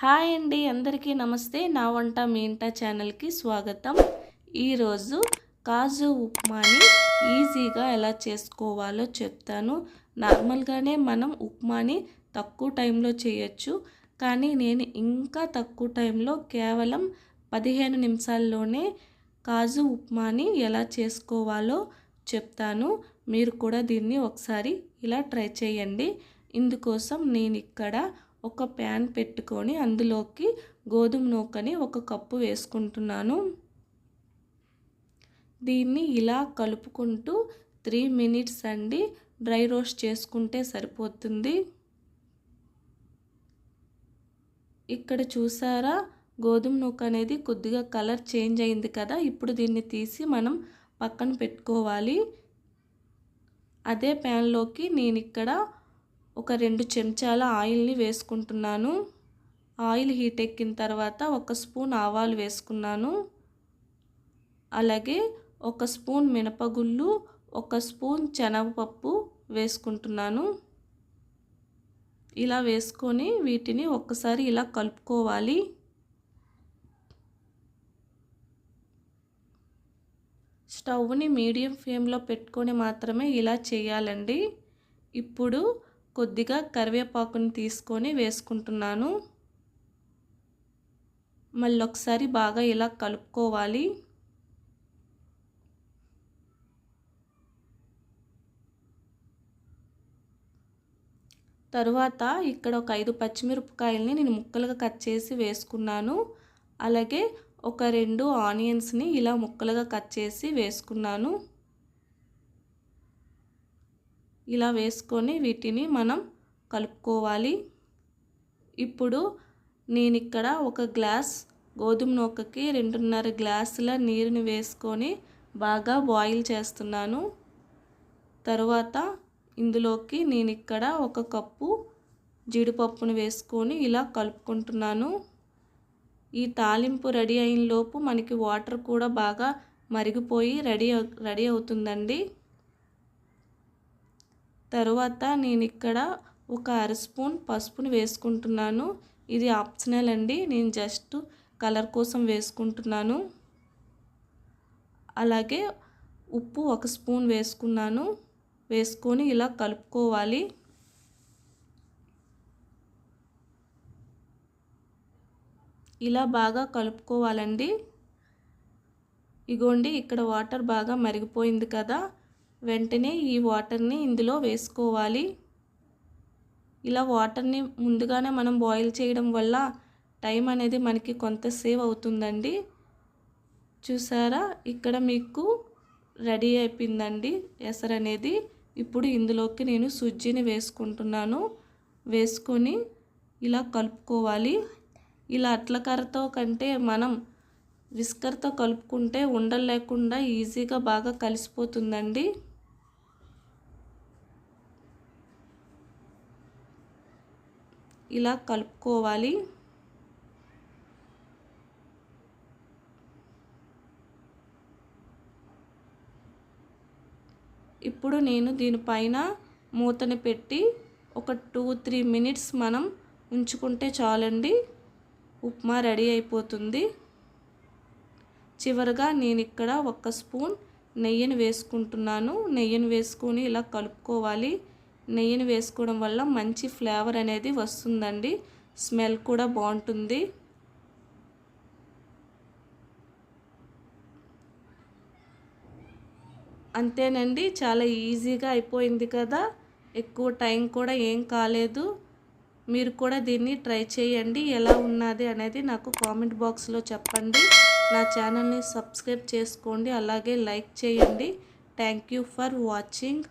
Hi అండి, అందరికీ నమస్తే. నా వంట మీ ఇంట ఛానల్కి స్వాగతం. ఈరోజు కాజు ఉప్మాని ఈజీగా ఎలా చేసుకోవాలో చెప్తాను. నార్మల్గానే మనం ఉప్మాని తక్కువ టైంలో చేయొచ్చు, కానీ నేను ఇంకా తక్కువ టైంలో కేవలం 15 నిమిషాల్లోనే కాజు ఉప్మాని ఎలా చేసుకోవాలో చెప్తాను. మీరు కూడా దీన్ని ఒకసారి ఇలా ట్రై చేయండి. ఇందుకోసం నేను ఇక్కడ ఒక ప్యాన్ పెట్టుకొని అందులోకి గోధుమ నూకని 1 కప్పు వేసుకుంటున్నాను. దీన్ని ఇలా కలుపుకుంటూ 3 మినిట్స్ అండి డ్రై రోస్ట్ చేసుకుంటే సరిపోతుంది. ఇక్కడ చూసారా, గోధుమ నూక అనేది కొద్దిగా కలర్ చేంజ్ అయింది కదా. ఇప్పుడు దీన్ని తీసి మనం పక్కన పెట్టుకోవాలి. అదే ప్యాన్లోకి నేను ఇక్కడ ఒక 2 చెంచాల ఆయిల్ని వేసుకుంటున్నాను. ఆయిల్ హీట్ ఎక్కిన తర్వాత 1 స్పూన్ ఆవాలు వేసుకున్నాను. అలాగే 1 స్పూన్ మినపగుళ్ళు, 1 స్పూన్ శనగపప్పు వేసుకుంటున్నాను. ఇలా వేసుకొని వీటిని ఒక్కసారి ఇలా కలుపుకోవాలి. స్టవ్ని మీడియం ఫ్లేమ్లో పెట్టుకొని మాత్రమే ఇలా చేయాలండి. ఇప్పుడు కొద్దిగా కరివేపాకుని తీసుకొని వేసుకుంటున్నాను. మళ్ళీ ఒకసారి బాగా ఇలా కలుపుకోవాలి. తరువాత ఇక్కడ ఒక 5 పచ్చిమిరపకాయలని నేను ముక్కలుగా కట్ చేసి వేసుకున్నాను. అలాగే ఒక 2 ఆనియన్స్ని ఇలా ముక్కలుగా కట్ చేసి వేసుకున్నాను. ఇలా వేసుకొని వీటిని మనం కలుపుకోవాలి. ఇప్పుడు నేను ఇక్కడ 1 గ్లాస్ గోధుమ నూకకి 2.5 గ్లాసుల నీరుని వేసుకొని బాగా బాయిల్ చేస్తున్నాను. తరువాత ఇందులోకి నేను ఇక్కడ 1 కప్పు జీడిపప్పును వేసుకొని ఇలా కలుపుకుంటున్నాను. ఈ తాలింపు రెడీ అయిన లోపు మనకి వాటర్ కూడా బాగా మరిగిపోయి రెడీ అవుతుందండి. తరువాత నేను ఇక్కడ ఒక 1/2 స్పూన్ పసుపుని వేసుకుంటున్నాను. ఇది ఆప్షనల్ అండి, నేను జస్ట్ కలర్ కోసం వేసుకుంటున్నాను. అలాగే ఉప్పు 1 స్పూన్ వేసుకున్నాను. వేసుకొని ఇలా కలుపుకోవాలి. ఇలా బాగా కలుపుకోవాలండి. ఇగోండి, ఇక్కడ వాటర్ బాగా మరిగిపోయింది కదా. వెంటనే ఈ వాటర్ని ఇందులో వేసుకోవాలి. ఇలా వాటర్ని ముందుగానే మనం బాయిల్ చేయడం వల్ల టైం అనేది మనకి కొంత సేవ్ అవుతుందండి. చూసారా, ఇక్కడ మీకు రెడీ అయిపోయిందండి ఎసరు అనేది. ఇప్పుడు ఇందులోకి నేను సుజ్జిని వేసుకుంటున్నాను. వేసుకొని ఇలా కలుపుకోవాలి. ఇలా అట్లకర్రతో కంటే మనం విస్కర్తో కలుపుకుంటే ఉండలు లేకుండా ఈజీగా బాగా కలిసిపోతుందండి. ఇలా కలుపుకోవాలి. ఇప్పుడు నేను దీనిపైన మూతని పెట్టి ఒక 2-3 మినిట్స్ మనం ఉంచుకుంటే చాలండి, ఉప్మా రెడీ అయిపోతుంది. చివరగా నేను ఇక్కడ 1 స్పూన్ నెయ్యిని వేసుకుంటున్నాను. నెయ్యిని వేసుకొని ఇలా కలుపుకోవాలి. నెయ్యిని వేసుకోవడం వల్ల మంచి ఫ్లేవర్ అనేది వస్తుందండి, స్మెల్ కూడా బాగుంటుంది. అంతేనండి, చాలా ఈజీగా అయిపోయింది కదా. ఎక్కువ టైం కూడా ఏం కాలేదు. మీరు కూడా దీన్ని ట్రై చేయండి. ఎలా ఉన్నది అనేది నాకు కామెంట్ బాక్స్లో చెప్పండి. నా ఛానల్ని సబ్స్క్రైబ్ చేసుకోండి, అలాగే లైక్ చేయండి. Thank you for watching.